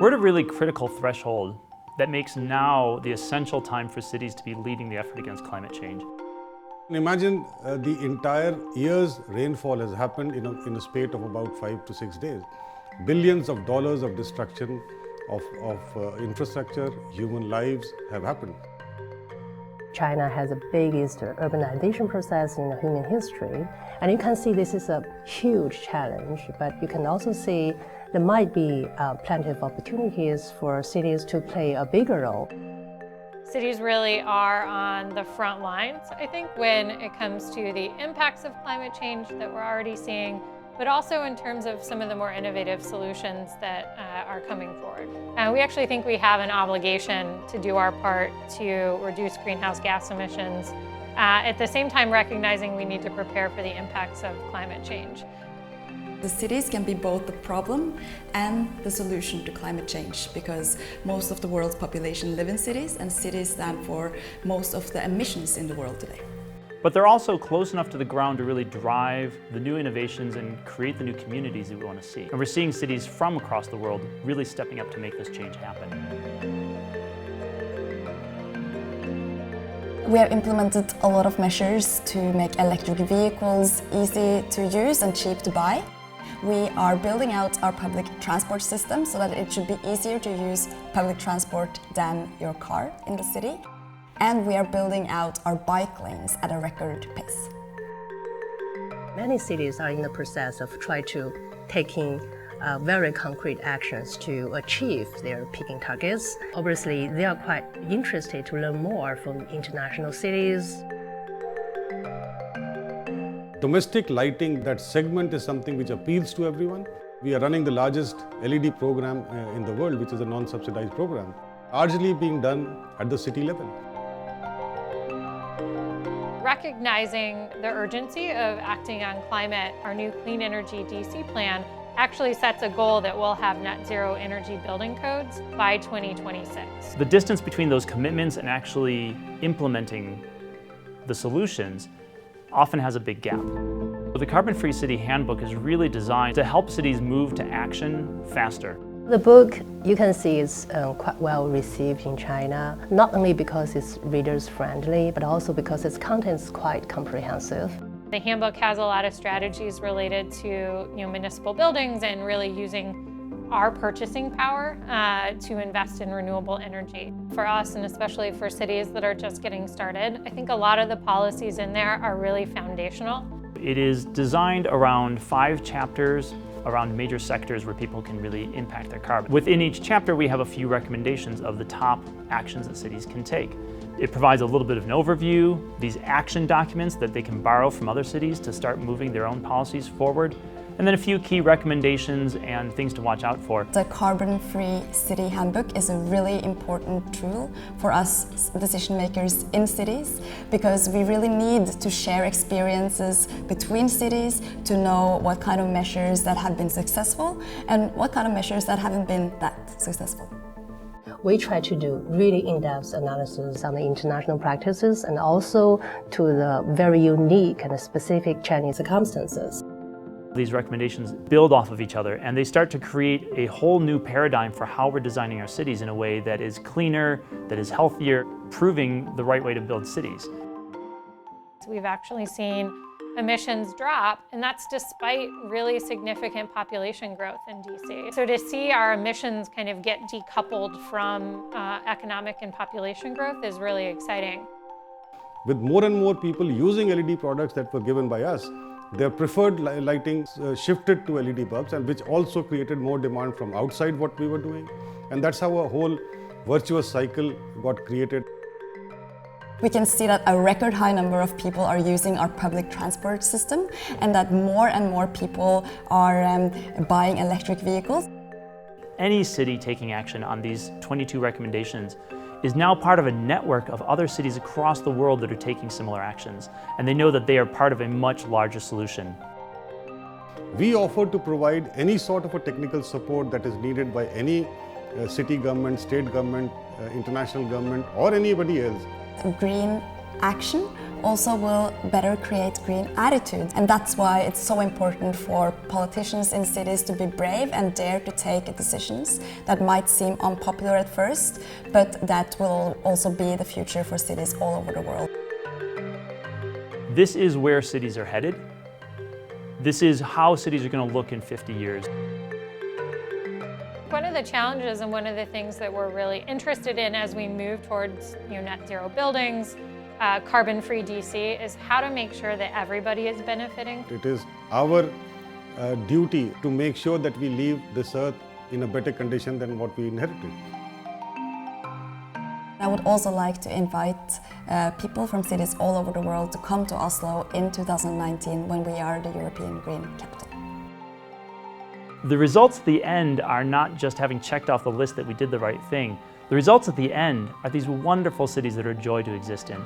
We're at a really critical threshold that makes now the essential time for cities to be leading the effort against climate change. Imagine the entire year's rainfall has happened in a spate of about 5 to 6 days. Billions of dollars of destruction of infrastructure, human lives have happened. China has the biggest urbanization process in human history, and you can see this is a huge challenge, but you can also see there might be plenty of opportunities for cities to play a bigger role. Cities really are on the front lines, I think, when it comes to the impacts of climate change that we're already seeing, but also in terms of some of the more innovative solutions that are coming forward. We actually think we have an obligation to do our part to reduce greenhouse gas emissions, at the same time recognizing we need to prepare for the impacts of climate change. The cities can be both the problem and the solution to climate change, because most of the world's population live in cities, and cities stand for most of the emissions in the world today. But they're also close enough to the ground to really drive the new innovations and create the new communities that we want to see. And we're seeing cities from across the world really stepping up to make this change happen. We have implemented a lot of measures to make electric vehicles easy to use and cheap to buy. We are building out our public transport system so that it should be easier to use public transport than your car in the city. And we are building out our bike lanes at a record pace. Many cities are in the process of trying to taking very concrete actions to achieve their peaking targets. Obviously, they are quite interested to learn more from international cities. Domestic lighting, that segment is something which appeals to everyone. We are running the largest LED program in the world, which is a non-subsidized program, largely being done at the city level. Recognizing the urgency of acting on climate, our new Clean Energy DC plan actually sets a goal that we'll have net zero energy building codes by 2026. The distance between those commitments and actually implementing the solutions often has a big gap. The Carbon Free City Handbook is really designed to help cities move to action faster. The book, you can see, is quite well received in China, not only because it's readers friendly, but also because its content is quite comprehensive. The handbook has a lot of strategies related to municipal buildings and really using our purchasing power to invest in renewable energy. For us, and especially for cities that are just getting started, I think a lot of the policies in there are really foundational. It is designed around 5 chapters around major sectors where people can really impact their carbon. Within each chapter, we have a few recommendations of the top actions that cities can take. It provides a little bit of an overview, these action documents that they can borrow from other cities to start moving their own policies forward, and then a few key recommendations and things to watch out for. The Carbon Free City Handbook is a really important tool for us decision makers in cities, because we really need to share experiences between cities to know what kind of measures that have been successful and what kind of measures that haven't been that successful. We try to do really in-depth analysis on the international practices and also to the very unique and specific Chinese circumstances. These recommendations build off of each other, and they start to create a whole new paradigm for how we're designing our cities in a way that is cleaner, that is healthier, proving the right way to build cities. We've actually seen emissions drop, and that's despite really significant population growth in DC. So to see our emissions kind of get decoupled from economic and population growth is really exciting. With more and more people using LED products that were given by us, their preferred lighting shifted to LED bulbs, and which also created more demand from outside what we were doing. And that's how a whole virtuous cycle got created. We can see that a record high number of people are using our public transport system, and that more and more people are buying electric vehicles. Any city taking action on these 22 recommendations is now part of a network of other cities across the world that are taking similar actions, and they know that they are part of a much larger solution. We offer to provide any sort of a technical support that is needed by any city government, state government, international government, or anybody else. Green action also will better create green attitudes. And that's why it's so important for politicians in cities to be brave and dare to take decisions that might seem unpopular at first, but that will also be the future for cities all over the world. This is where cities are headed. This is how cities are going to look in 50 years. One of the challenges and one of the things that we're really interested in as we move towards net zero buildings, carbon-free DC, is how to make sure that everybody is benefiting. It is our duty to make sure that we leave this earth in a better condition than what we inherited. I would also like to invite people from cities all over the world to come to Oslo in 2019 when we are the European Green Capital. The results at the end are not just having checked off the list that we did the right thing. The results at the end are these wonderful cities that are a joy to exist in.